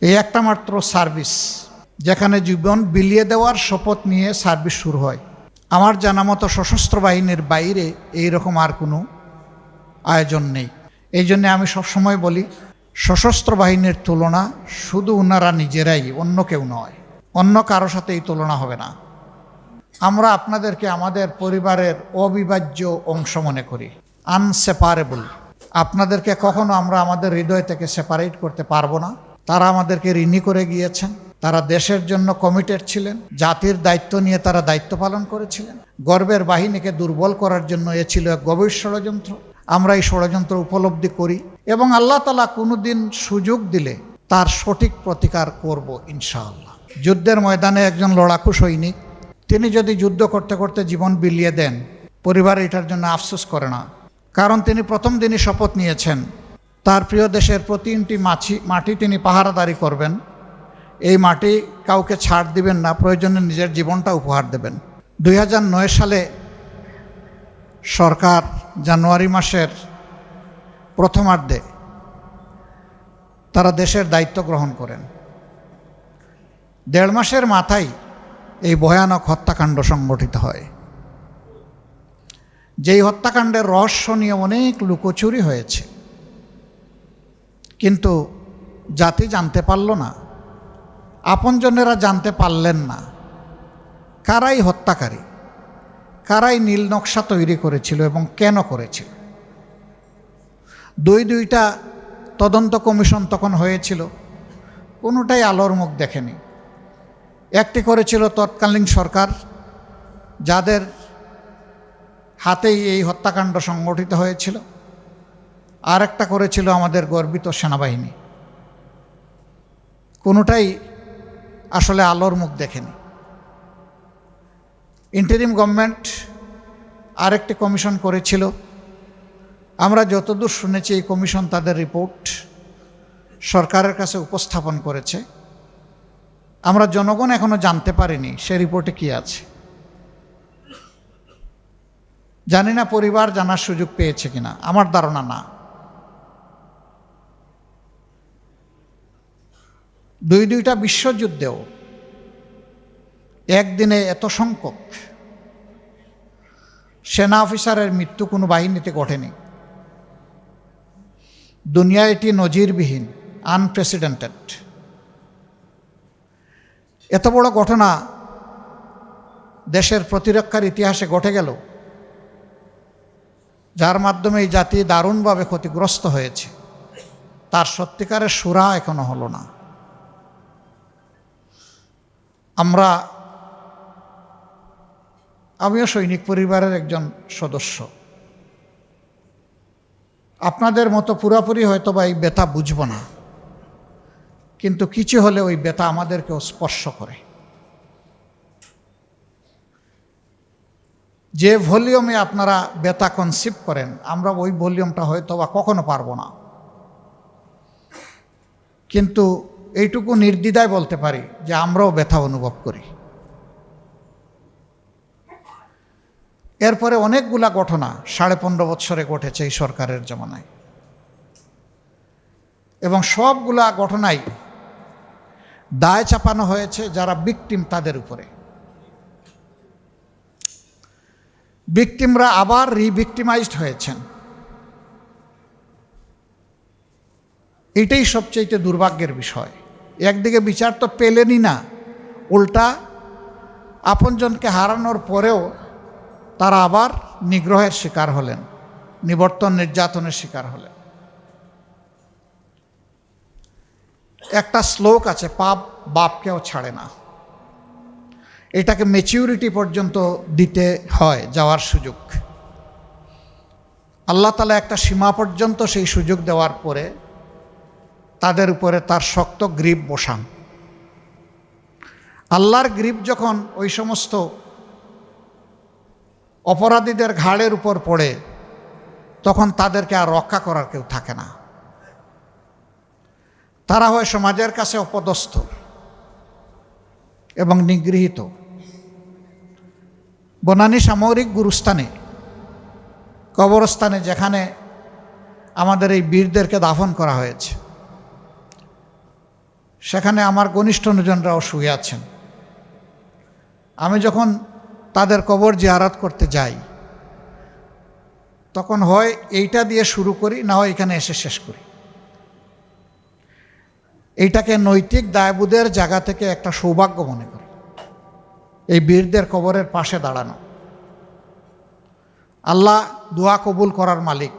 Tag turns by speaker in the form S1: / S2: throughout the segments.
S1: এই একটা মাত্র সার্ভিস যেখানে জীবন বিলিয়ে দেওয়ার শপথ নিয়ে সার্ভিস শুরু হয়। আমার জানা মতো সশস্ত্র বাহিনীর বাইরে এইরকম আর কোনো আয়োজন নেই। এই জন্যে আমি সবসময় বলি, সশস্ত্র বাহিনীর তুলনা শুধু ওনারা নিজেরাই, অন্য কেউ নয়, অন্য কারো সাথে এই তুলনা হবে না। আমরা আপনাদেরকে আমাদের পরিবারের অবিভাজ্য অংশ মনে করি, আনসেপারেবল। আপনাদেরকে কখনো আমরা আমাদের হৃদয় থেকে সেপারেট করতে পারবো না। তারা আমাদেরকে ঋণী করে গিয়েছেন, তারা দেশের জন্য কমিটেড ছিলেন, জাতির দায়িত্ব নিয়ে তারা দায়িত্ব পালন করেছিলেন। গর্বের বাহিনীকে দুর্বল করার জন্য এ ছিল এক গভীর ষড়যন্ত্র। আমরা এই ষড়যন্ত্র উপলব্ধি করি এবং আল্লাহ তাআলা কোনোদিন সুযোগ দিলে তার সঠিক প্রতিকার করব ইনশাআল্লাহ। যুদ্ধের ময়দানে একজন লড়াকু সৈনিক, তিনি যদি যুদ্ধ করতে করতে জীবন বিলিয়ে দেন, পরিবার এটার জন্য আফসোস করে না। কারণ তিনি প্রথম দিনই শপথ নিয়েছেন তার প্রিয় দেশের প্রতি ইঞ্চি মাটি তিনি পাহারাদারি করবেন। এই মাটি কাউকে ছাড় দিবেন না, প্রয়োজনে নিজের জীবনটা উপহার দেবেন। 2009 সালে সরকার জানুয়ারি মাসের প্রথমার্ধে তারা দেশের দায়িত্ব গ্রহণ করেন। 1.5 মাসের মাথায় এই ভয়ানক হত্যাকাণ্ড সংঘটিত হয়। যেই হত্যাকাণ্ডের রহস্য নিয়ে অনেক লুকোচুরি হয়েছে, কিন্তু জাতি জানতে পারল না, আপনজনেরা জানতে পারলেন না কারাই হত্যাকারী, কারাই নীল নকশা তৈরি করেছিল এবং কেন করেছিল। দুইটা তদন্ত কমিশন তখন হয়েছিল, কোনোটাই আলোর মুখ দেখেনি। একটি করেছিল তৎকালীন সরকার, যাদের হাতেই এই হত্যাকাণ্ড সংগঠিত হয়েছিল, আর একটা করেছিল আমাদের গর্বিত সেনাবাহিনী। কোনোটাই আসলে আলোর মুখ দেখেনি। ইন্টারিম গভর্নমেন্ট আরেকটি কমিশন করেছিল। আমরা যতদূর শুনেছি এই কমিশন তাদের রিপোর্ট সরকারের কাছে উপস্থাপন করেছে। আমরা জনগণ এখনো জানতে পারিনি সে রিপোর্টে কি আছে। জানি না পরিবার জানার সুযোগ পেয়েছে কিনা, আমার ধারণা না। দুইটা বিশ্বযুদ্ধেও একদিনে এত সংখ্যক সেনা অফিসারের মৃত্যু কোনো বাহিনীতে ঘটেনি। দুনিয়া এটি নজিরবিহীন, আনপ্রেসিডেন্টেড। এত বড় ঘটনা দেশের প্রতিরক্ষার ইতিহাসে ঘটে গেল, যার মাধ্যমে এই জাতি দারুণভাবে ক্ষতিগ্রস্ত হয়েছে, তার সত্যিকারের সুরা এখনো হলো না। আমিও সৈনিক পরিবারের একজন সদস্য। আপনাদের মতো পুরোপুরি হয়তো বা এই ব্যথা বুঝব না, কিন্তু কিছু হলে ওই ব্যথা আমাদেরকেও স্পর্শ করে। যে ভলিউমে আপনারা ব্যথা কনসিভ করেন, আমরা ওই ভলিউমটা হয়তো বা কখনো পারবো না, কিন্তু এইটুকু নির্দ্বিধায় বলতে পারি যে আমরাও ব্যথা অনুভব করি। এরপরে অনেকগুলা ঘটনা 15.5 বছরে ঘটেছে এই সরকারের জমানায়, এবং সবগুলা ঘটনাই দায় চাপানো হয়েছে যারা ভিকটিম তাদের উপরে। ভিকটিমরা আবার রিভিকটিমাইজড হয়েছেন। এটাই সবচেয়ে দুর্ভাগ্যের বিষয়। একদিকে বিচার তো পেলেনই না, উল্টা আপনজনকে হারানোর পরেও তারা আবার নিগ্রহের শিকার হলেন, নিবর্তন নির্যাতনের শিকার হলেন। একটা শ্লোক আছে, পাপ বাপকেও ছাড়ে না। এটাকে ম্যাচিউরিটি পর্যন্ত দিতে হয় যাওয়ার সুযোগ। আল্লাহ তাআলা একটা সীমা পর্যন্ত সেই সুযোগ দেওয়ার পরে তাদের উপরে তার শক্ত গ্রিপ বসান। আল্লাহর গ্রিপ যখন ওই সমস্ত অপরাধীদের ঘাড়ের উপর পড়ে, তখন তাদেরকে আর রক্ষা করার কেউ থাকে না। তারা হয় সমাজের কাছে অপদস্থ এবং নিগৃহীত। বনানী সামরিক গুরুস্থানে, কবরস্থানে, যেখানে আমাদের এই বীরদেরকে দাফন করা হয়েছে, সেখানে আমার ঘনিষ্ঠজনরাও শুয়ে আছেন। আমি যখন তাদের কবর জিয়ারত করতে যাই তখন হয় এইটা দিয়ে শুরু করি, না হয় এখানে এসে শেষ করি। এইটাকে নৈতিক দায়বোধের জায়গা থেকে একটা সৌভাগ্য মনে করি, এই বীরদের কবরের পাশে দাঁড়ানো। আল্লাহ দোয়া কবুল করার মালিক,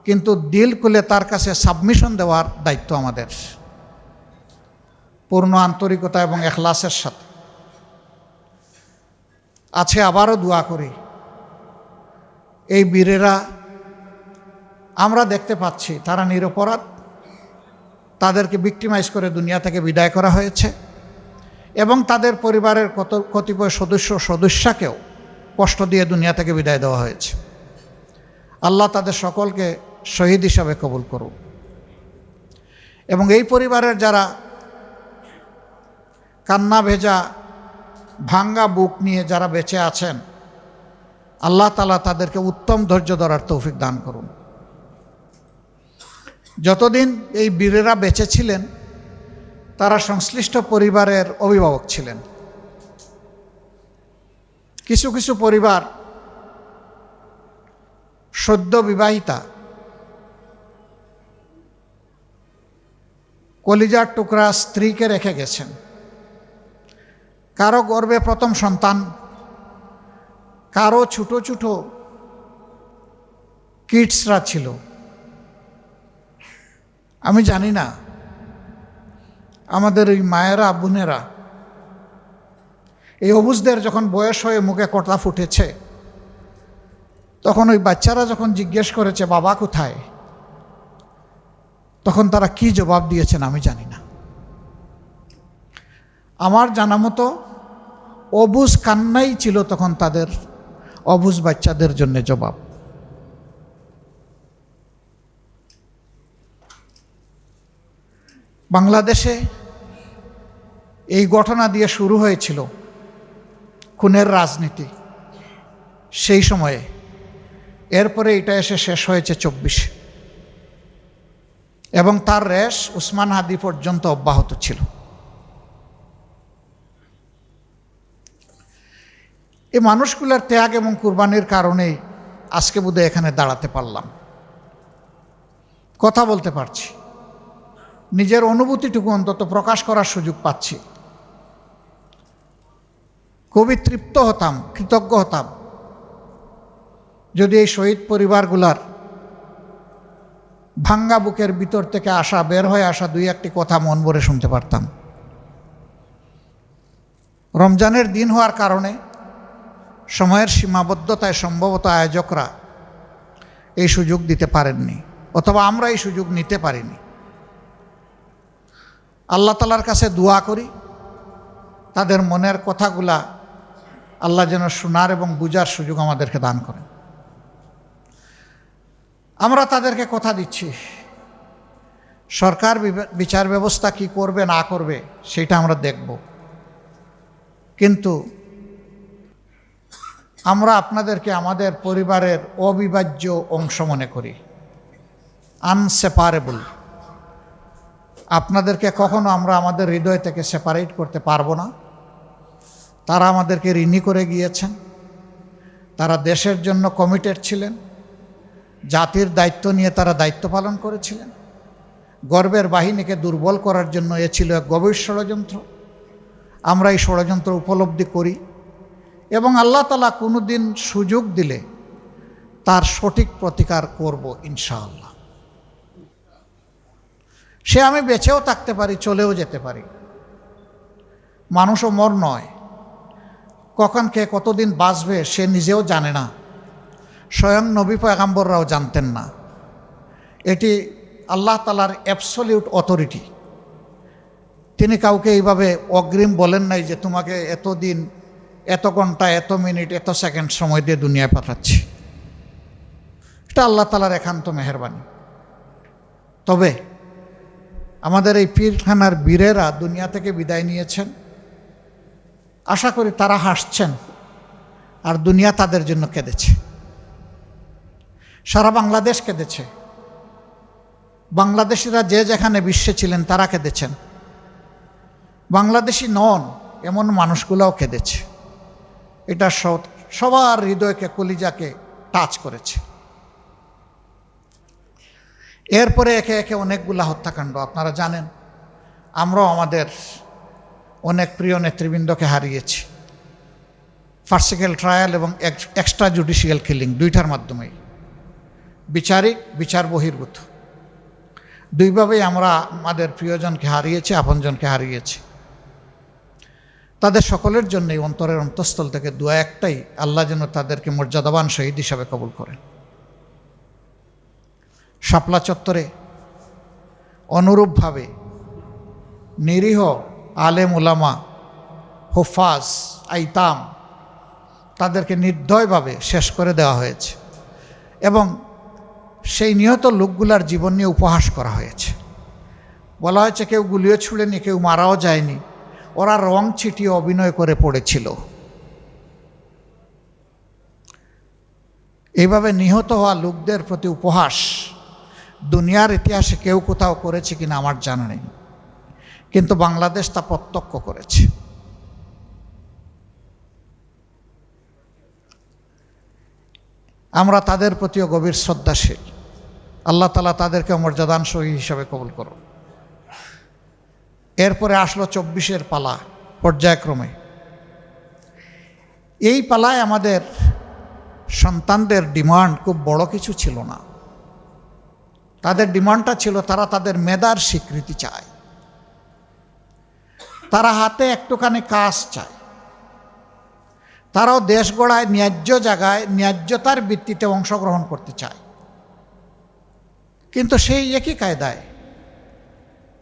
S1: কিন্তু দিল খুলে তার কাছে সাবমিশন দেওয়ার দায়িত্ব আমাদের, পূর্ণ আন্তরিকতা এবং এখলাসের সাথে। আছে আবারও দোয়া করি, এই বীরেরা আমরা দেখতে পাচ্ছি তারা নিরপরাধ, তাদেরকে ভিক্টিমাইজ করে দুনিয়া থেকে বিদায় করা হয়েছে এবং তাদের পরিবারের কতিপয় সদস্যকেও কষ্ট দিয়ে দুনিয়া থেকে বিদায় দেওয়া হয়েছে। আল্লাহ তাদের সকলকে শহীদ হিসাবে কবুল করুন এবং এই পরিবারের যারা কান্না ভেজা ভাঙ্গা বুক নিয়ে যারা বেঁচে আছেন, আল্লাহ তাআলা তাদেরকে উত্তম ধৈর্য ধরার তৌফিক দান করুন। যতদিন এই বীরেরা বেঁচে ছিলেন তারা সংশ্লিষ্ট পরিবারের অভিভাবক ছিলেন। কিছু কিছু পরিবার সদ্য বিবাহিতা কলিজার টুকরা স্ত্রীকে রেখে গেছেন, কারো গর্ভে প্রথম সন্তান, কারো ছোট ছোট কিডসরা ছিল। আমি জানি না আমাদের ওই মায়েরা বোনেরা, এই অবুজদের যখন বয়স হয়ে মুখে কথা ফুটেছে, তখন ওই বাচ্চারা যখন জিজ্ঞেস করেছে বাবা কোথায়, তখন তারা কি জবাব দিয়েছেন আমি জানি না। আমার জানা মতো অবুজ কান্নাই ছিল তখন তাদের অবুজ বাচ্চাদের জন্য জবাব। বাংলাদেশে এই ঘটনা দিয়ে শুরু হয়েছিল খুনের রাজনীতি সেই সময়ে, এরপরে এটা এসে শেষ হয়েছে 24 এবং তার রেশ উসমান হাদি পর্যন্ত অব্যাহত ছিল। এই মানুষগুলোর ত্যাগ এবং কুরবানির কারণেই আজকে বোধহয় এখানে দাঁড়াতে পারলাম, কথা বলতে পারছি, নিজের অনুভূতিটুকু অন্তত প্রকাশ করার সুযোগ পাচ্ছি। খুবই তৃপ্ত হতাম, কৃতজ্ঞ হতাম যদি এই শহীদ পরিবারগুলার ভাঙ্গা বুকের ভিতর থেকে বের হয়ে আসা দুই একটি কথা মন ভরে শুনতে পারতাম। রমজানের দিন হওয়ার কারণে সময়ের সীমাবদ্ধতায় সম্ভবত আয়োজকরা এই সুযোগ দিতে পারেননি, অথবা আমরা এই সুযোগ নিতে পারিনি। আল্লাহ তাআলার কাছে দোয়া করি তাদের মনের কথাগুলা আল্লাহ যেন শোনার এবং বুঝার সুযোগ আমাদেরকে দান করেন। আমরা তাদেরকে কথা দিচ্ছি, সরকার বিচার ব্যবস্থা কি করবে না করবে সেটা আমরা দেখব, কিন্তু আমরা আপনাদেরকে আমাদের পরিবারের অবিভাজ্য অংশ মনে করি, আনসেপারেবল। আপনাদেরকে কখনো আমরা আমাদের হৃদয় থেকে সেপারেট করতে পারবো না। তারা আমাদেরকে ঋণী করে গিয়েছেন, তারা দেশের জন্য কমিটেড ছিলেন, জাতির দায়িত্ব নিয়ে তারা দায়িত্ব পালন করেছিলেন। গর্বের বাহিনীকে দুর্বল করার জন্য এ ছিল এক গভীর ষড়যন্ত্র। আমরা এই ষড়যন্ত্র উপলব্ধি করি এবং আল্লাহ তাআলা কোনো দিন সুযোগ দিলে তার সঠিক প্রতিকার করব ইনশাআল্লাহ। সে আমি বেঁচেও থাকতে পারি, চলেও যেতে পারি, মানুষও মর নয়, কখন কে কতদিন বাঁচবে সে নিজেও জানে না, স্বয়ং নবী পয়গাম্বররাও জানতেন না। এটি আল্লাহ তাআলার অ্যাবসলিউট অথরিটি। তিনি কাউকে এইভাবে অগ্রিম বলেন নাই যে তোমাকে এত দিন, এত ঘন্টা, এত মিনিট, এত সেকেন্ড সময় দিয়ে দুনিয়ায় পাঠাচ্ছি। এটা আল্লাহ তাআলার একান্ত মেহেরবানি। তবে আমাদের এই পীরখানার বীরেরা দুনিয়া থেকে বিদায় নিয়েছেন, আশা করি তারা হাসছেন আর দুনিয়া তাদের জন্য কেঁদেছে। সারা বাংলাদেশ কেঁদেছে, বাংলাদেশিরা যে যেখানে বিশ্বে ছিলেন তারা কেঁদেছেন। বাংলাদেশি নন এমন মানুষগুলোও কেঁদেছে। এটা সবার হৃদয়কে, কলিজাকে টাচ করেছে। এরপরে একে একে অনেকগুলা হত্যাকাণ্ড আপনারা জানেন। আমরাও আমাদের অনেক প্রিয় নেতৃবৃন্দকে হারিয়েছি, ফার্সিক্যাল ট্রায়াল এবং এক্সট্রা জুডিশিয়াল কিলিং দুইটার মাধ্যমেই, বিচারিক বিচার বহির্ভূত, দুইভাবেই আমরা আমাদের প্রিয়জনকে হারিয়েছি, আপনজনকে হারিয়েছি। তাদের সকলের জন্যই অন্তরের অন্তঃস্থল থেকে দোয়া একটাই, আল্লাহ যেন তাদেরকে মর্যাদাবান শহীদ হিসাবে কবুল করেন। শাপলা চত্বরে অনুরূপভাবে নিরীহ আলেম উলামা, হুফাজ, আইতাম তাদেরকে নির্দয়ভাবে শেষ করে দেওয়া হয়েছে এবং সেই নিহত লোকগুলার জীবন নিয়ে উপহাস করা হয়েছে। বলা হয়েছে কেউ গুলিও ছুড়েনি, কেউ মারাও যায়নি, ওরা রং ছিটিয়ে অভিনয় করে পড়েছিল। এইভাবে নিহত হওয়া লোকদের প্রতি উপহাস দুনিয়ার ইতিহাসে কেউ কোথাও করেছে কিনা আমার জানা নেই, কিন্তু বাংলাদেশ তা প্রত্যক্ষ করেছে। আমরা তাদের প্রতিও গভীর শ্রদ্ধাশীল। আল্লাহ তাআলা তাদেরকে মর্যাদান শহীদ হিসাবে কবুল করুন। এরপরে আসলো 24-এর পালা পর্যায়ক্রমে। এই পালায় আমাদের সন্তানদের ডিমান্ড খুব বড় কিছু ছিল না। তাদের ডিমান্ডটা ছিল তারা তাদের মেধার স্বীকৃতি চায়, তারা হাতে একটুখানি কাজ চায়, তারাও দেশ গড়ায় ন্যায্য জায়গায় ন্যায্যতার ভিত্তিতে অংশগ্রহণ করতে চায়। কিন্তু সেই একই কায়দায়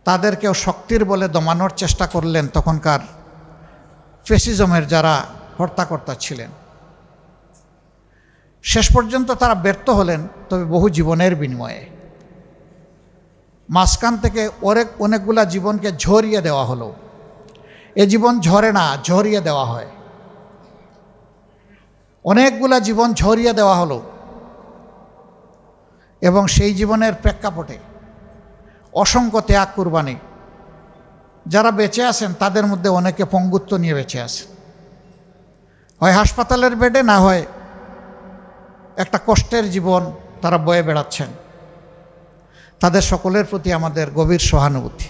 S1: তাদেরকেও শক্তির বলে দমানোর চেষ্টা করলেন তখনকার ফ্যাসিজমের যারা হর্তাকর্তা ছিলেন। শেষ পর্যন্ত তারা ব্যর্থ হলেন, তবে বহু জীবনের বিনিময়ে। মাঝখান থেকে অনেকগুলা জীবনকে ঝরিয়ে দেওয়া হলো। এ জীবন ঝরে না, ঝরিয়ে দেওয়া হয়। অনেকগুলা জীবন ঝরিয়ে দেওয়া হলো এবং সেই জীবনের প্রেক্ষাপটে অসংখ্য ত্যাগ কুরবানি। যারা বেঁচে আছেন তাদের মধ্যে অনেকে পঙ্গুত্ব নিয়ে বেঁচে আছেন, হয় হাসপাতালের বেডে, না হয় একটা কষ্টের জীবন তারা বয়ে বেড়াচ্ছেন। তাদের সকলের প্রতি আমাদের গভীর সহানুভূতি।